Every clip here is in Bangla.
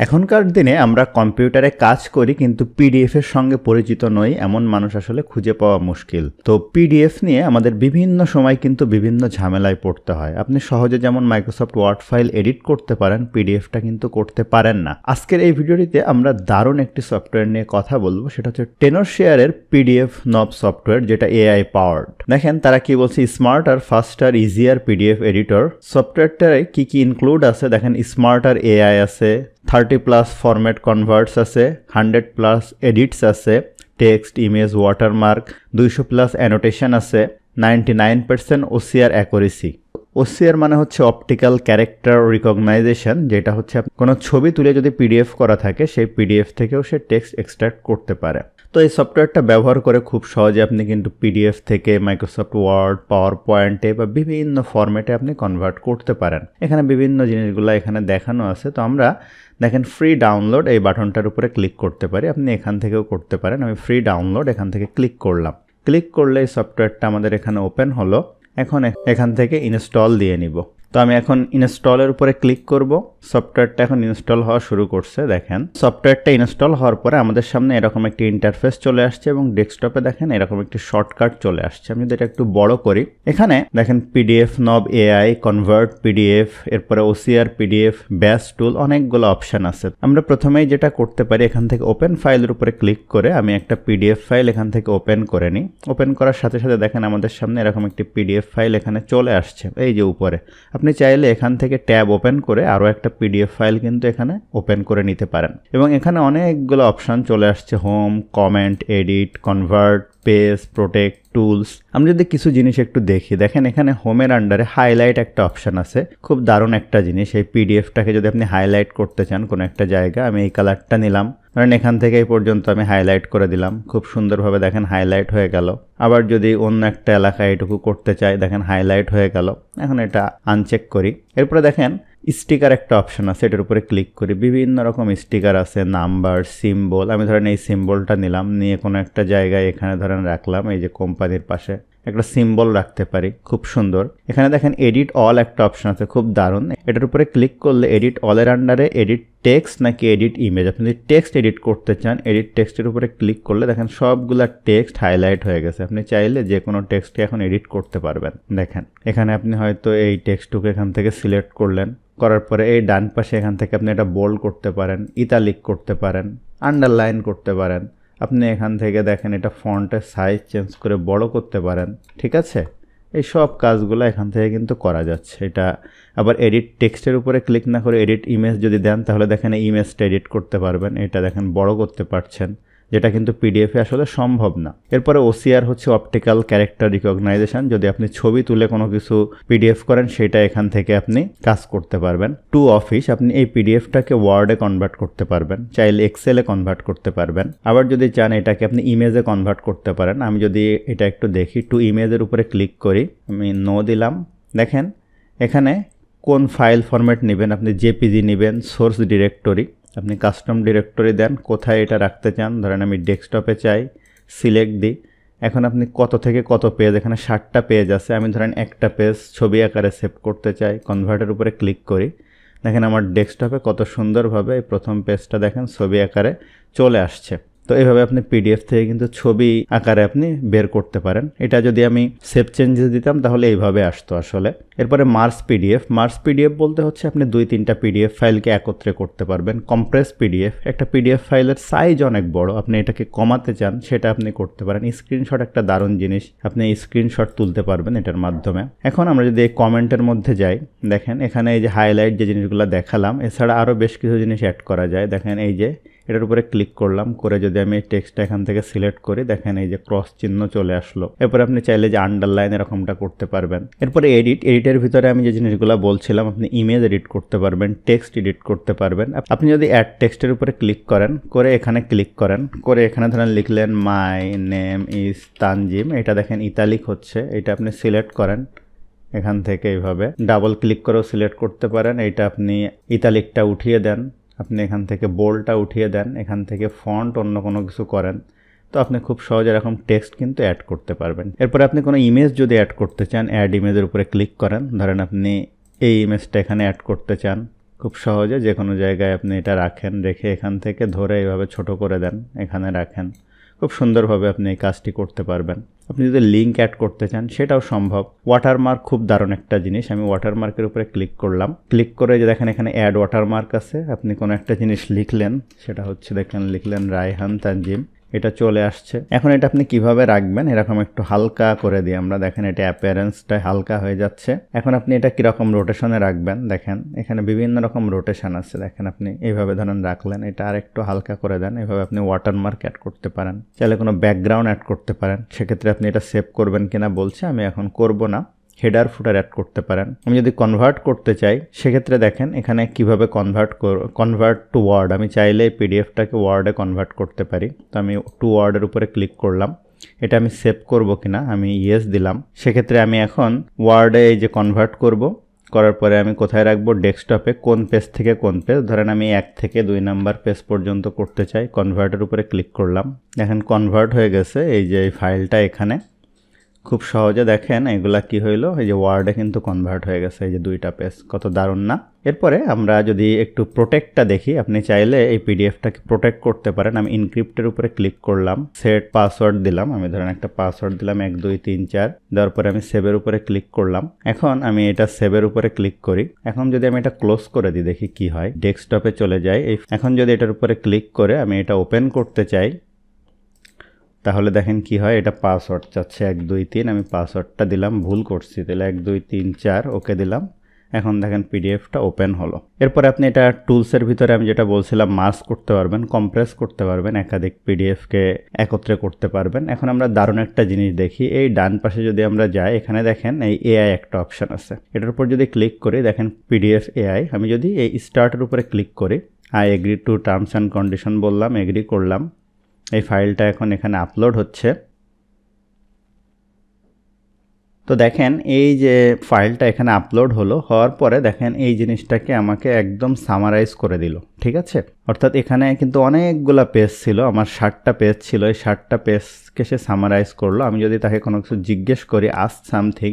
এখনকার দিনে আমরা কম্পিউটারে কাজ করি কিন্তু পিডিএফ এর সঙ্গে পরিচিত নই এমন মানুষ আসলে খুঁজে পাওয়া মুশকিল। তো পিডিএফ নিয়ে আমাদের বিভিন্ন সময় কিন্তু বিভিন্ন ঝামেলায় পড়তে হয়। আপনি সহজে যেমন মাইক্রোসফট ওয়ার্ড ফাইল এডিট করতে পারেন, পিডিএফটা কিন্তু করতে পারেন না। আজকের এই ভিডিওটিতে আমরা দারুণ একটি সফটওয়্যার নিয়ে কথা বলবো, সেটা হচ্ছে টেনরশেয়ারের পিডিএফ নব সফটওয়্যার, যেটা এআই পাওয়ার্ড। দেখেন তারা কি বলছে, smarter, faster, easier PDF editor. সফটওয়্যারটায় কি কি ইনক্লুড আছে দেখেন, স্মার্টার এআই আছে, 30+ ফরম্যাট কনভার্টস আছে, 100+ এডিটস আছে, টেক্সট, ইমেজ, ওয়াটারমার্ক, 200+ অ্যানোটেশন আছে, 99% ওসিআর অ্যাকুরেসি। ওসিআর মানে হচ্ছে অপটিক্যাল ক্যারেক্টার রিকগনাইজেশন, যেটা হচ্ছে কোনো ছবি তুলে যদি পিডিএফ করা থাকে সেই পিডিএফ থেকেও সে টেক্সট এক্সট্রাক্ট করতে পারে। তো এই সফটওয়্যারটা ব্যবহার করে খুব সহজে আপনি কিন্তু পিডিএফ থেকে মাইক্রোসফট ওয়ার্ড, পাওয়ার পয়েন্টে বা বিভিন্ন ফরম্যাটে আপনি কনভার্ট করতে পারেন। এখানে বিভিন্ন জিনিসগুলো এখানে দেখানো আছে। তো আমরা দেখেন ফ্রি ডাউনলোড এই বাটনটার উপরে ক্লিক করতে পারি, আপনি এখান থেকেও করতে পারেন। আমি ফ্রি ডাউনলোড এখান থেকে ক্লিক করলাম। ক্লিক করলে এই সফটওয়্যারটা আমাদের এখানে ওপেন হলো। এখন এখান থেকে ইনস্টল দিয়ে নিব। তো আমি এখন ইনস্টলের উপরে ক্লিক করব। সফটওয়্যারটা এখন ইনস্টল হওয়া শুরু করছে। দেখেন সফটওয়্যারটা ইনস্টল হওয়ার পরে আমাদের সামনে এরকম একটি ইন্টারফেস চলে আসছে এবং ডেস্কটপে দেখেন এরকম একটি শর্টকাট চলে আসছে। আমি যদি এটা একটু বড় করি, এখানে দেখেন পিডিএফ নব এআই, কনভার্ট পিডিএফ, এরপরে ওসিআর পিডিএফ, ব্যাস টুল, অনেকগুলো অপশন আছে। আমরা প্রথমেই যেটা করতে পারি, এখান থেকে ওপেন ফাইলের উপরে ক্লিক করে আমি একটা পিডিএফ ফাইল এখান থেকে ওপেন করে নিই। ওপেন করার সাথে সাথে দেখেন আমাদের সামনে এরকম একটি পিডিএফ ফাইল এখানে চলে আসছে, এই যে উপরে। আপনি চাইলে এখান থেকে ট্যাব ওপেন করে আরও একটা পিডিএফ ফাইল কিন্তু এখানে ওপেন করে নিতে পারেন। এবং এখানে অনেকগুলো অপশন চলে আসছে, home, comment, edit, convert, paste, protect, tools. আমি যদি কিছু জিনিস একটু দেখি, দেখেন এখানে হোমের আন্ডারে হাইলাইট একটা অপশন আছে, খুব দারুণ একটা জিনিস। এই পিডিএফটাকে যদি আপনি হাইলাইট করতে চান কোনো একটা জায়গা, আমি এই কালারটা নিলাম, ধরেন এখান থেকে এই পর্যন্ত আমি হাইলাইট করে দিলাম, খুব সুন্দরভাবে দেখেন হাইলাইট হয়ে গেল। আবার যদি অন্য একটা এলাকায় এটুকু করতে চাই, দেখেন হাইলাইট হয়ে গেল। এখন এটা আনচেক করি। এরপরে দেখেন স্টিকার একটা অপশন আছে, এটার উপরে ক্লিক করি। বিভিন্ন রকম স্টিকার আছে, নাম্বার, সিম্বল। আমি ধরেন এই সিম্বলটা নিলাম, নিয়ে কোনো একটা জায়গায় এখানে ধরেন রাখলাম, এই যে কোম্পানির পাশে একটা সিম্বল রাখতে পারি, খুব সুন্দর। এখানে দেখেন এডিট অল একটা অপশন আছে, খুব দারুণ। এটার উপরে ক্লিক করলে এডিট অলের আন্ডারে এডিট টেক্সট নাকি এডিট ইমেজ, আপনি যদি টেক্সট এডিট করতে চান, এডিট টেক্সটের উপরে ক্লিক করলে দেখেন সবগুলা টেক্সট হাইলাইট হয়ে গেছে। আপনি চাইলে যে কোনো টেক্সটকে এখন এডিট করতে পারবেন। দেখেন এখানে আপনি হয়তো এই টেক্সটটুকু এখান থেকে সিলেক্ট করলেন, করার পরে এই ডান পাশে এখান থেকে আপনি এটা বোল্ড করতে পারেন, ইতালিক করতে পারেন, আন্ডারলাইন করতে পারেন। আপনি এখান থেকে দেখেন এটা ফন্টের সাইজ চেঞ্জ করে বড় করতে পারেন, ঠিক আছে? এই সব কাজগুলো এখান থেকে কিন্তু করা যাচ্ছে। এটা আবার এডিট টেক্সটের উপরে ক্লিক না করে এডিট ইমেজ যদি দেন, তাহলে দেখেন এই ইমেজটা এডিট করতে পারবেন। এটা দেখেন বড় করতে পারছেন, যেটা কিন্তু পিডিএফে আসলে সম্ভব না। এরপরে ওসিআর হচ্ছে অপটিক্যাল ক্যারেক্টার রিকগনাইজেশন, যদি আপনি ছবি তুলে কোনো কিছু পিডিএফ করেন সেটা এখান থেকে আপনি কাজ করতে পারবেন। টু অফিস, আপনি এই পিডিএফটাকে ওয়ার্ডে কনভার্ট করতে পারবেন, চাইলে এক্সেলে কনভার্ট করতে পারবেন। আবার যদি চান এটাকে আপনি ইমেজে কনভার্ট করতে পারেন। আমি যদি এটা একটু দেখি, টু ইমেজের উপরে ক্লিক করি, আমি নো দিলাম। দেখেন এখানে কোন ফাইল ফরম্যাট নেবেন, আপনি জেপিজি নেবেন, সোর্স ডিরেক্টরি, আপনি কাস্টম ডিরেক্টরি দেন, কোথায় এটা রাখতে চান। ধরেন আমি ডেস্কটপে চাই, সিলেক্ট দিই। এখন আপনি কত থেকে কত পেজ, এখানে 60টা পেজ আছে। আমি ধরেন একটা পেজ ছবি আকারে সেভ করতে চাই, কনভার্টের উপরে ক্লিক করি। দেখেন আমার ডেস্কটপে কত সুন্দরভাবে এই প্রথম পেজটা দেখেন ছবি আকারে চলে আসছে। তো এইভাবে আপনি পিডিএফ থেকে কিন্তু ছবি আকারে আপনি বের করতে পারেন। এটা যদি আমি সেভ চেঞ্জেস দিতাম তাহলে এইভাবে আসতো আসলে। এরপরে মার্জ পিডিএফ। মার্জ পিডিএফ বলতে হচ্ছে আপনি 2-3টা পিডিএফ ফাইলকে একত্রে করতে পারবেন। কম্প্রেস পিডিএফ, একটা পিডিএফ ফাইলের সাইজ অনেক বড়, আপনি এটাকে কমাতে চান, সেটা আপনি করতে পারেন। স্ক্রিনশট একটা দারুণ জিনিস, আপনি স্ক্রিনশট তুলতে পারবেন এটার মাধ্যমে। এখন আমরা যদি এই কমেন্টের মধ্যে যাই, দেখেন এখানে এই যে হাইলাইট যে জিনিসগুলো দেখালাম, এছাড়া আরও বেশ কিছু জিনিস অ্যাড করা যায়। দেখেন এই যে এটার উপরে ক্লিক করলাম, করে যদি আমি টেক্সটটা এখান থেকে সিলেক্ট করি, দেখেন এই যে ক্রস চিহ্ন চলে আসলো। এরপরে আপনি চাইলে যে আন্ডারলাইন এরকমটা করতে পারবেন। এরপরে এডিটের ভিতরে আমি যে জিনিসগুলো বলছিলাম, আপনি ইমেজ এডিট করতে পারবেন, টেক্সট এডিট করতে পারবেন। আপনি যদি অ্যাড টেক্সটের উপরে ক্লিক করেন, করে এখানে ক্লিক করেন, করে এখানে ধরেন লিখলেন মাই নেম ইজ তানজিম, এটা দেখেন ইতালিক হচ্ছে, এটা আপনি সিলেক্ট করেন এখান থেকে এইভাবে, ডাবল ক্লিক করেও সিলেক্ট করতে পারেন। এইটা আপনি ইতালিকটা উঠিয়ে দেন, আপনি এখান থেকে বোল্ডটা উঠিয়ে দেন, এখান থেকে ফন্ট অন্য কোনো কিছু করেন, তো আপনি খুব সহজে এরকম টেক্সট কিন্তু অ্যাড করতে পারবেন। এরপরে আপনি কোনো ইমেজ যদি অ্যাড করতে চান, অ্যাড ইমেজের উপরে ক্লিক করেন, ধরেন আপনি এই ইমেজটা এখানে অ্যাড করতে চান, খুব সহজে যে কোনো জায়গায় আপনি এটা রাখেন, রেখে এখান থেকে ধরে এইভাবে ছোট করে দেন, এখানে রাখেন। খুব সুন্দরভাবে আপনি এই কাজটি করতে পারবেন। আপনি যদি লিঙ্ক অ্যাড করতে চান সেটাও সম্ভব। ওয়াটারমার্ক খুব দারুণ একটা জিনিস। আমি ওয়াটারমার্কের উপরে ক্লিক করলাম, ক্লিক করে যে দেখেন এখানে অ্যাড ওয়াটারমার্ক আছে। আপনি কোনো একটা জিনিস লিখলেন, সেটা হচ্ছে দেখেন লিখলেন রায়হান তানজিম, এটা চলে আসছে। এখন এটা আপনি কিভাবে রাখবেন, এরকম একটু হালকা করে দিই আমরা, দেখেন এটা অ্যাপিয়ারেন্সটা হালকা হয়ে যাচ্ছে। এখন আপনি এটা কিরকম রোটেশনে রাখবেন, দেখেন এখানে বিভিন্ন রকম রোটেশন আছে। দেখেন আপনি এইভাবে ধরেন রাখলেন, এটা আর একটু হালকা করে দেন, এইভাবে আপনি ওয়াটারমার্ক অ্যাড করতে পারেন। চাইলে কোনো ব্যাকগ্রাউন্ড অ্যাড করতে পারেন। সেক্ষেত্রে আপনি এটা সেভ করবেন কিনা বলছে, আমি এখন করব না। হেডার ফুটার অ্যাড করতে পারেন। আমি যদি কনভার্ট করতে চাই সেক্ষেত্রে দেখেন এখানে কিভাবে কনভার্ট টু ওয়ার্ড। আমি চাইলে এই পিডিএফটাকে ওয়ার্ডে কনভার্ট করতে পারি। তো আমি টু ওয়ার্ডের উপরে ক্লিক করলাম। এটা আমি সেভ করব কিনা, আমি ইয়েস দিলাম। সেক্ষেত্রে আমি এখন ওয়ার্ডে এই যে কনভার্ট করব, করার পরে আমি কোথায় রাখবো, ডেস্কটপে কোন পেজ থেকে কোন পেজ, ধরেন আমি 1 থেকে 2 নাম্বার পেজ পর্যন্ত করতে চাই। কনভার্টের উপরে ক্লিক করলাম, দেখেন কনভার্ট হয়ে গেছে। এই যে এই ফাইলটা এখানে খুব সহজে দেখেন এগুলা কি হইলো, এই যে ওয়ার্ডে কিন্তু কনভার্ট হয়ে গেছে, এই যে 2টা পেজ, কত দারুণ না। এরপরে আমরা যদি একটু প্রোটেক্টটা দেখি, আপনি চাইলে এই পিডিএফটাকে প্রোটেক্ট করতে পারেন। আমি ইনক্রিপ্টের উপরে ক্লিক করলাম, সেট পাসওয়ার্ড দিলাম, আমি ধরেন একটা পাসওয়ার্ড দিলাম 1 2 3 4, দেওয়ার পরে আমি সেভের উপরে ক্লিক করলাম। এখন আমি এটা সেভের উপরে ক্লিক করি। এখন যদি আমি এটা ক্লোজ করে দিই দেখি কি হয়, ডেস্কটপে চলে যাই। এখন যদি এটার উপরে ক্লিক করে আমি এটা ওপেন করতে চাই, তাহলে দেখেন কি হয়, এটা পাসওয়ার্ড চাচ্ছে 1 2 3, আমি পাসওয়ার্ডটা দিলাম, ভুল করছি, তাহলে 1 2 3 4 ওকে দিলাম। এখন দেখেন পিডিএফটা ওপেন হলো। এরপরে আপনি এটা টুলসের ভিতরে আমি যেটা বলছিলাম মার্জ করতে পারবেন, কম্প্রেস করতে পারবেন, একাধিক পিডিএফকে একত্রে করতে পারবেন। এখন আমরা দারুণ একটা জিনিস দেখি, এই ডান পাশে যদি আমরা যাই, এখানে দেখেন এই এআই একটা অপশন আছে। এটার উপর যদি ক্লিক করি দেখেন পিডিএফ এআই। আমি যদি এই স্টার্টের উপরে ক্লিক করি, I agree to terms and condition বললাম, এগ্রি করলাম। এই ফাইলটা এখন এখানে আপলোড হচ্ছে। তো দেখেন এই যে ফাইলটা এখানে আপলোড হলো, হওয়ার পরে দেখেন এই জিনিসটাকে আমাকে একদম সামারাইজ করে দিল, ঠিক আছে। অর্থাৎ এখানে কিন্তু অনেকগুলা পেজ ছিল, আমার 60টা পেজ ছিল, এই 60টা পেজকে সে সামারাইজ করলো। আমি যদি তাকে কোনো কিছু জিজ্ঞেস করি, আস্ক সামথিং,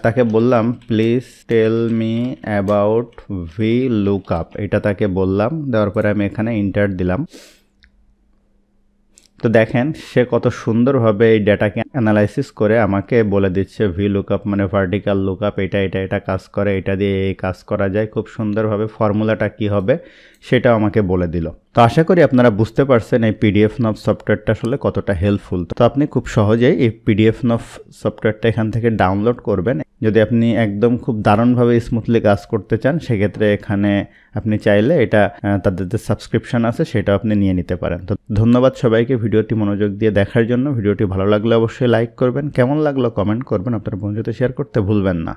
তাকে বললাম please tell me about V lookup, এটা তাকে বললাম, দেওয়ার পরে আমি এখানে ইন্টার দিলাম। তো দেখেন সে কত সুন্দরভাবে এই ডেটাকে অ্যানালাইসিস করে আমাকে বলে দিচ্ছে ভি লুকআপ মানে ভার্টিক্যাল লুকআপ, এটা কাজ করে, এটা দিয়ে এই কাজ করা যায়। খুব সুন্দরভাবে ফর্মুলাটা কি হবে সেটাও আমাকে বলে দিল। তো আশা করি আপনারা বুঝতে পারছেন এই পিডিএফনভ সফটওয়্যারটা আসলে কতটা হেল্পফুল। তো আপনি খুব সহজেই এই পিডিএফনভ সফটওয়্যারটা এখান থেকে ডাউনলোড করবেন। যদি আপনি একদম খুব দারুণভাবে স্মুথলি কাজ করতে চান সেক্ষেত্রে এখানে আপনি চাইলে এটা তাদের যে সাবস্ক্রিপশন আছে সেটাও আপনি নিয়ে নিতে পারেন। তো ধন্যবাদ সবাইকে ভিডিওটি মনোযোগ দিয়ে দেখার জন্য। ভিডিওটি ভালো লাগলে অবশ্যই লাইক করবেন, কেমন লাগলো কমেন্ট করবেন, আপনার বন্ধুদের শেয়ার করতে ভুলবেন না।